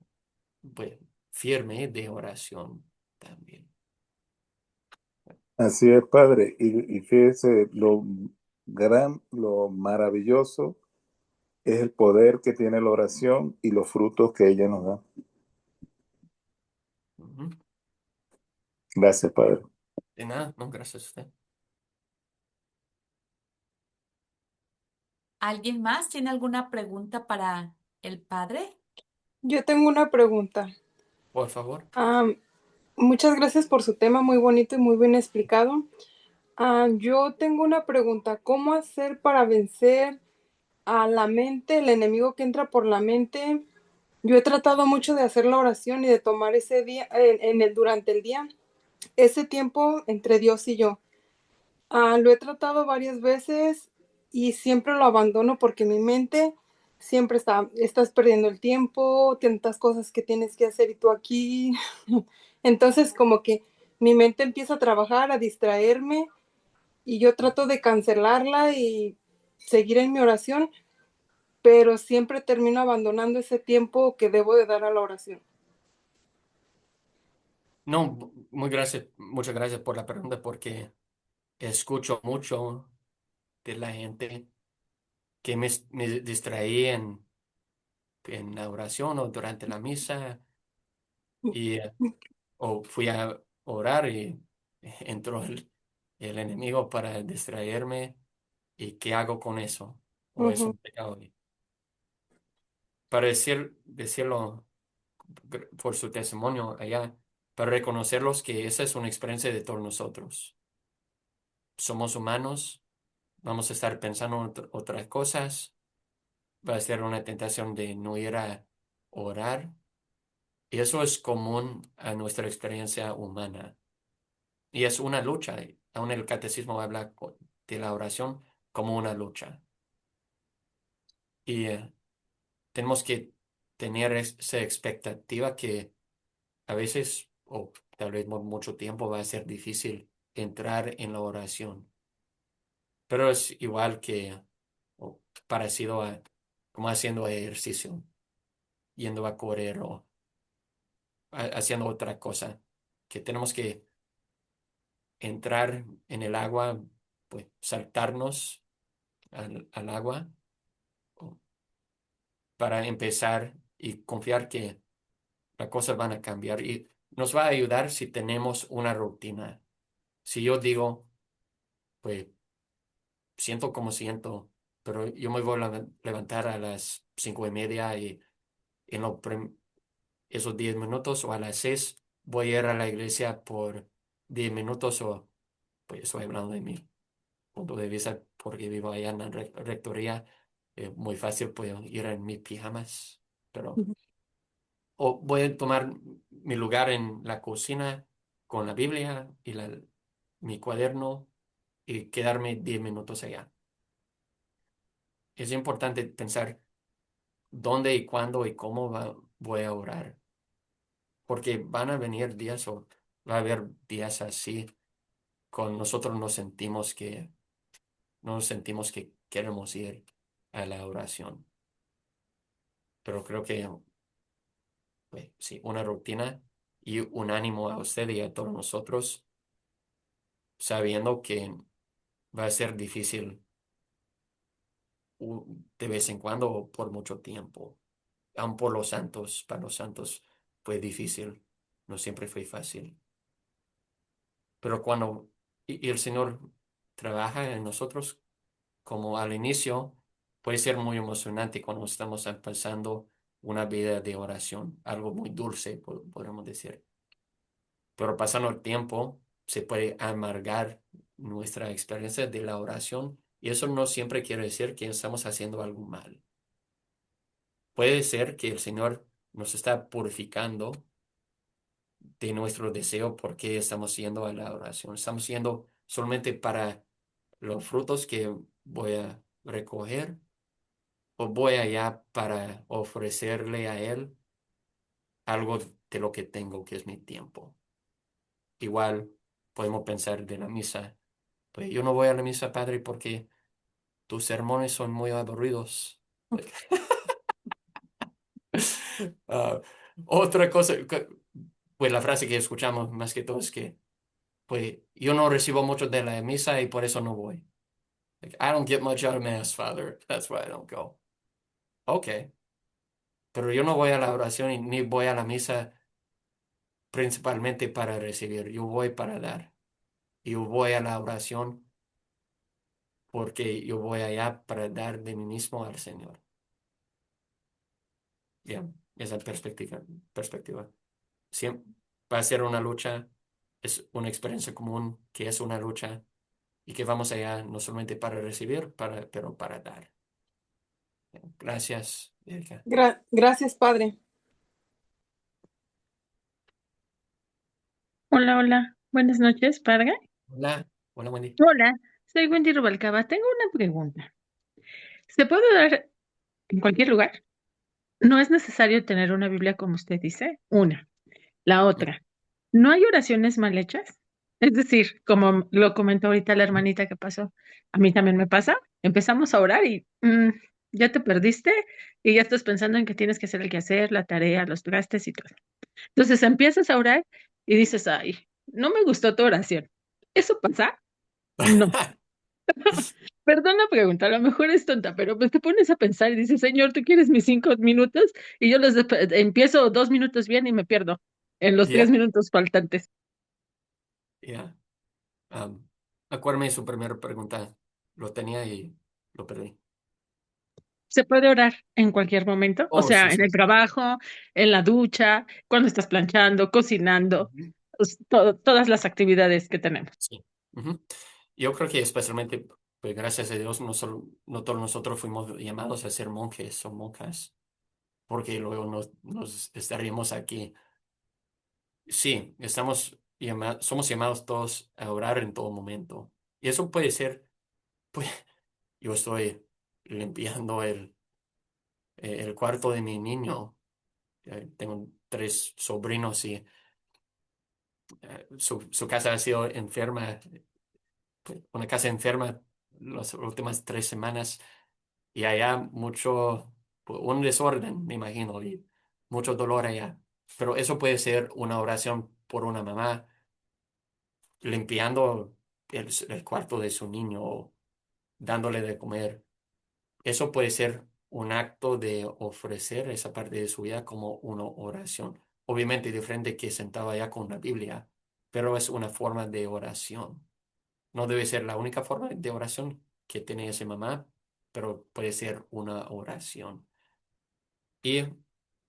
pues, firme de oración también. Así es, Padre. Y fíjese, lo maravilloso es el poder que tiene la oración y los frutos que ella nos da. Ujú. Gracias, Padre. De nada, no, gracias a usted. ¿Alguien más tiene alguna pregunta para el padre? Yo tengo una pregunta. Por favor. Am, Muchas gracias por su tema, muy bonito y muy bien explicado. Yo tengo una pregunta. ¿Cómo hacer para vencer a la mente, el enemigo que entra por la mente? Yo he tratado mucho de hacer la oración y de tomar ese día, durante el día, ese tiempo entre Dios y yo. Lo he tratado varias veces y siempre lo abandono porque mi mente siempre estás perdiendo el tiempo, tantas cosas que tienes que hacer y tú aquí. Entonces como que mi mente empieza a trabajar, a distraerme y yo trato de cancelarla y seguir en mi oración, pero siempre termino abandonando ese tiempo que debo de dar a la oración. No, muchas gracias por la pregunta porque escucho mucho de la gente que me distraí en la oración o durante la misa y o fui a orar y entró el enemigo para distraerme y ¿qué hago con eso? O es Ujú. un pecado. Para decirlo por su testimonio allá, para reconocerlos que esa es una experiencia de todos nosotros. Somos humanos, vamos a estar pensando en otras cosas, va a ser una tentación de no ir a orar, y eso es común a nuestra experiencia humana. Y es una lucha, aún el catecismo habla de la oración como una lucha. Y tenemos que tener esa expectativa que a veces, o tal vez por mucho tiempo, va a ser difícil entrar en la oración. Pero es igual que, o parecido a como haciendo ejercicio, yendo a correr o haciendo otra cosa, que tenemos que entrar en el agua, pues saltarnos al agua o para empezar y confiar que las cosas van a cambiar y nos va a ayudar si tenemos una rutina. Si yo digo, pues siento como siento, pero yo me voy a levantar a las 5:30 y en esos 10 minutos o a las 6 voy a ir a la iglesia por 10 minutos o pues estoy hablando de mi punto de vista porque vivo allá en la rectoría. Muy fácil puedo ir en mis pijamas, pero o voy a tomar mi lugar en la cocina con la Biblia y mi cuaderno y quedarme 10 minutos allá. Es importante pensar dónde y cuándo y cómo voy a orar, porque van a venir días o va a haber días así con nosotros no nos sentimos que queremos ir a la oración. Pero creo que pues, sí, una rutina y un ánimo a usted y a todos nosotros, sabiendo que va a ser difícil de vez en cuando o por mucho tiempo. Aun por los santos, para los santos fue difícil, no siempre fue fácil. Pero cuando y el Señor trabaja en nosotros, como al inicio, puede ser muy emocionante cuando estamos empezando una vida de oración, algo muy dulce, podemos decir. Pero pasando el tiempo, se puede amargar nuestra experiencia de la oración y eso no siempre quiere decir que estamos haciendo algo mal. Puede ser que el Señor nos está purificando de nuestro deseo porque estamos yendo a la oración. Estamos yendo solamente para los frutos que voy a recoger o voy allá para ofrecerle a Él algo de lo que tengo, que es mi tiempo. Igual podemos pensar de la misa. Pues yo no voy a la misa, Padre, porque tus sermones son muy aburridos. Ah, otra cosa, pues la frase que escuchamos más que todo es que, pues yo no recibo mucho de la misa y por eso no voy. Like, I don't get much out of mass, Father. That's why I don't go. Okay, pero yo no voy a la oración y ni voy a la misa principalmente para recibir. Yo voy para dar. Yo voy a la oración porque yo voy allá para dar de mí mismo al Señor. Ya, esa perspectiva. Siempre va a ser una lucha, es una experiencia común que es una lucha y que vamos allá no solamente para recibir, pero para dar. Gracias, Erika. Gracias, Padre. Hola, hola. Buenas noches, Padre. Hola, hola Wendy. Hola, soy Wendy Rubalcaba. Tengo una pregunta. ¿Se puede orar en cualquier lugar? No es necesario tener una Biblia como usted dice. Una. La otra, ¿no hay oraciones mal hechas? Es decir, como lo comentó ahorita la hermanita que pasó, a mí también me pasa. Empezamos a orar y ya te perdiste y ya estás pensando en que tienes que hacer el quehacer, la tarea, los trastes y todo. Entonces empiezas a orar y dices, ay, no me gustó tu oración. ¿Eso pasa? No. Perdón la pregunta, a lo mejor es tonta, pero pues te pones a pensar y dices, Señor, ¿tú quieres mis 5 minutos? Y yo empiezo 2 minutos bien y me pierdo en los tres Ya, minutos faltantes. ya. Um, acuérdame su primera pregunta. Lo tenía y lo perdí. Se puede orar en cualquier momento, o Oh, sí, sea, en sí. el trabajo, en la ducha, cuando estás planchando, cocinando, Ujú. pues, todas las actividades que tenemos. Sí. Ujú. Yo creo que especialmente, pues gracias a Dios, no todos nosotros fuimos llamados a ser monjes o monjas, porque luego nos estaríamos aquí. Sí, somos llamados todos a orar en todo momento. Y eso puede ser, pues, yo estoy limpiando el cuarto de mi niño. Tengo 3 sobrinos y su casa ha sido enferma, una casa enferma las últimas 3 semanas y allá mucho, un desorden, me imagino, y mucho dolor allá. Pero eso puede ser una oración por una mamá limpiando el cuarto de su niño o dándole de comer. Eso puede ser un acto de ofrecer esa parte de su vida como una oración. Obviamente diferente que sentado allá con la Biblia, pero es una forma de oración. No debe ser la única forma de oración que tiene esa mamá, pero puede ser una oración. Y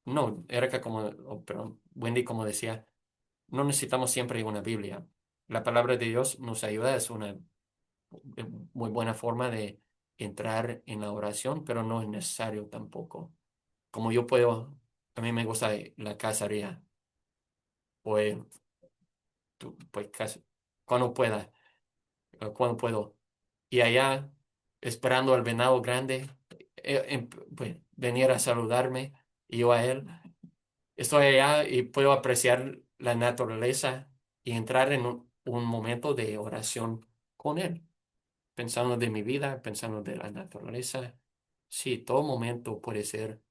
no, Erika, perdón, Wendy, como decía, no necesitamos siempre una Biblia. La palabra de Dios nos ayuda, es una muy buena forma de entrar en la oración, pero no es necesario tampoco. Como yo puedo, a mí me gusta la cacería, o pues cuando pueda, cuando puedo. Y allá, esperando al venado grande, pues, venir a saludarme, y yo a él. Estoy allá y puedo apreciar la naturaleza y entrar en un momento de oración con él, pensando de mi vida, pensando de la naturaleza. Sí, todo momento puede ser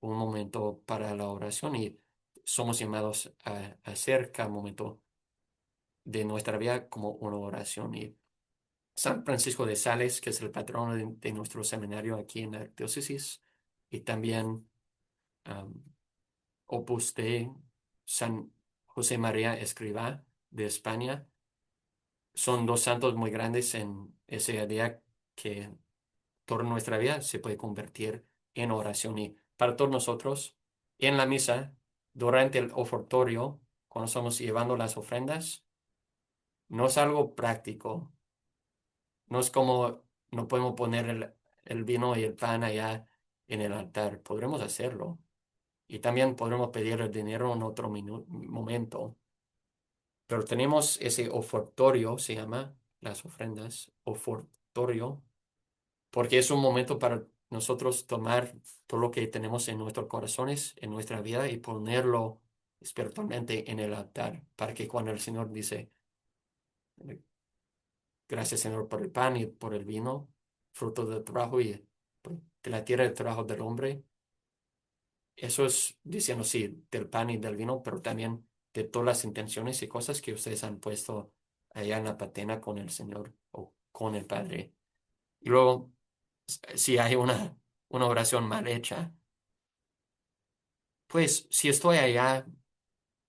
un momento para la oración y somos llamados a hacer cada momento de nuestra vida como una oración. Y San Francisco de Sales, que es el patrono de nuestro seminario aquí en la Archdiócesis, y también um, Opus Dei, San José María Escrivá de España, son dos santos muy grandes en ese día que toda nuestra vida se puede convertir en oración. Y para todos nosotros, en la misa, durante el ofertorio, cuando estamos llevando las ofrendas, no es algo práctico. No es como no podemos poner el vino y el pan allá en el altar. Podremos hacerlo. Y también podremos pedir el dinero en otro momento. Pero tenemos ese ofertorio, se llama las ofrendas, ofertorio, porque es un momento para nosotros tomar todo lo que tenemos en nuestros corazones, en nuestra vida, y ponerlo espiritualmente en el altar, para que cuando el Señor dice, gracias Señor por el pan y por el vino, fruto del trabajo y pues, de la tierra del trabajo del hombre, eso es diciendo sí, del pan y del vino, pero también de todas las intenciones y cosas que ustedes han puesto allá en la patena con el Señor o con el Padre. Y luego, si hay una oración mal hecha, pues si estoy allá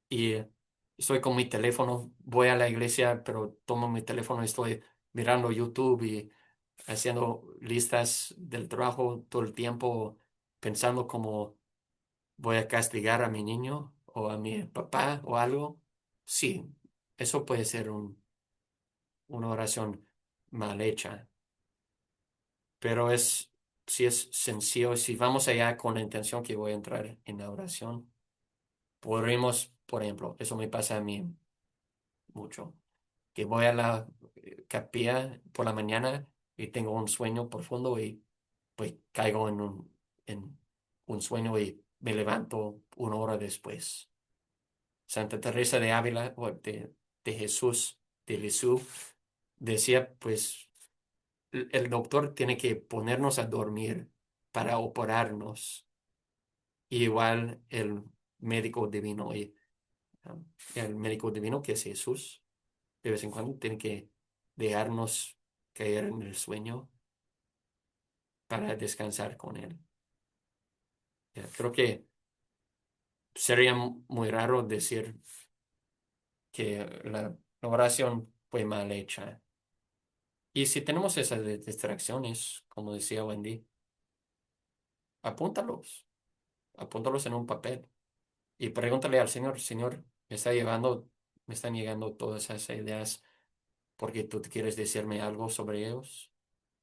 y estoy con mi teléfono, voy a la iglesia, pero tomo mi teléfono y estoy mirando YouTube y haciendo listas del trabajo todo el tiempo, pensando cómo voy a castigar a mi niño o a mi papá o algo. Sí, eso puede ser una oración mal hecha, pero si es sencillo, si vamos allá con la intención que voy a entrar en la oración, podremos, por ejemplo, eso me pasa a mí mucho, que voy a la capilla por la mañana y tengo un sueño profundo y pues caigo en un sueño y me levanto 1 hora después. Santa Teresa de Ávila, o de Jesús, de Jesús, decía, pues, el doctor tiene que ponernos a dormir para operarnos. Y igual el médico divino, um, el médico divino que es Jesús, de vez en cuando tiene que dejarnos caer en el sueño para descansar con él. Creo que sería muy raro decir que la oración fue mal hecha. Y si tenemos esas distracciones, como decía Wendy, apúntalos, apúntalos en un papel y pregúntale al Señor, Señor, me están llegando todas esas ideas porque tú quieres decirme algo sobre ellos.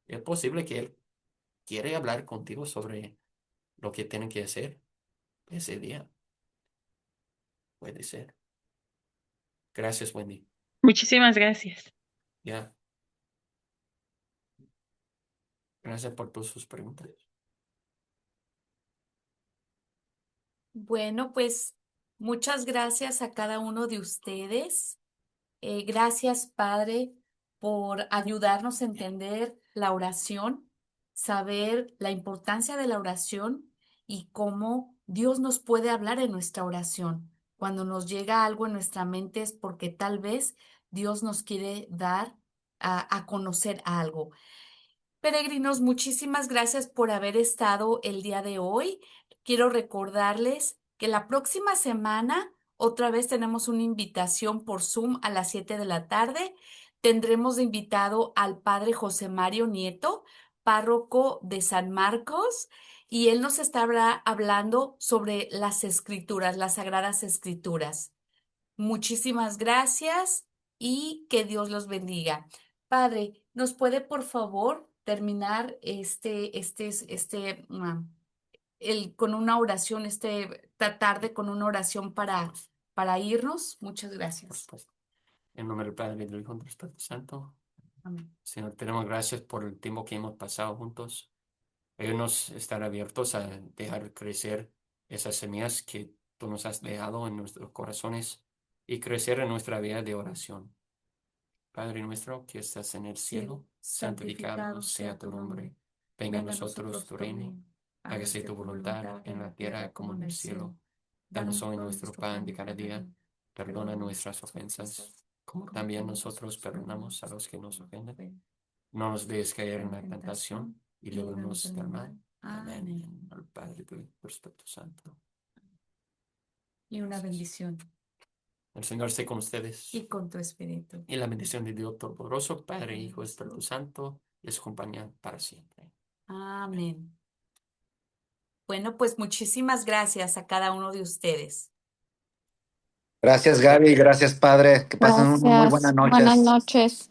Es posible que Él quiere hablar contigo sobre lo que tienen que hacer ese día. Puede ser. Gracias, Wendy. Muchísimas gracias. Ya, gracias por todas sus preguntas. Bueno, pues Muchas gracias a cada uno de ustedes. Gracias, Padre, por ayudarnos a entender la oración, saber la importancia de la oración y cómo Dios nos puede hablar en nuestra oración. Cuando nos llega algo en nuestra mente es porque tal vez Dios nos quiere dar a conocer algo. Peregrinos, muchísimas gracias por haber estado el día de hoy. Quiero recordarles que la próxima semana otra vez tenemos una invitación por Zoom a las 7 de la tarde. Tendremos de invitado al Padre José Mario Nieto, párroco de San Marcos, y él nos estará hablando sobre las escrituras, las sagradas escrituras. Muchísimas gracias y que Dios los bendiga. Padre, ¿nos puede por favor terminar con una oración, esta tarde con una oración para irnos? Muchas Por gracias. supuesto. En nombre del Padre, del Hijo y del Espíritu Santo. Amén. Señor, tenemos gracias por el tiempo que hemos pasado juntos. Ayúdanos a estar abiertos a dejar crecer esas semillas que tú nos has dejado en nuestros corazones y crecer en nuestra vida de oración. Padre nuestro que estás en el cielo, santificado sea tu nombre. Venga a nosotros tu reino. Hágase tu voluntad en la tierra como en el cielo. Danos hoy nuestro pan de cada día. Perdona nuestras ofensas, como también nosotros perdonamos a los que nos ofenden. No nos dejes caer en la tentación y líbranos del mal. Amén. Al Padre, del Espíritu Santo. Y una bendición. El Señor esté con ustedes. Y con tu espíritu. Y la bendición de Dios Todopoderoso, Padre, Hijo y Espíritu Santo, les acompaña para siempre. Amén. Bueno, pues muchísimas gracias a cada uno de ustedes. Gracias, Gaby. Gracias, Padre. Que pasen una muy buena Gracias. noche. Buenas noches.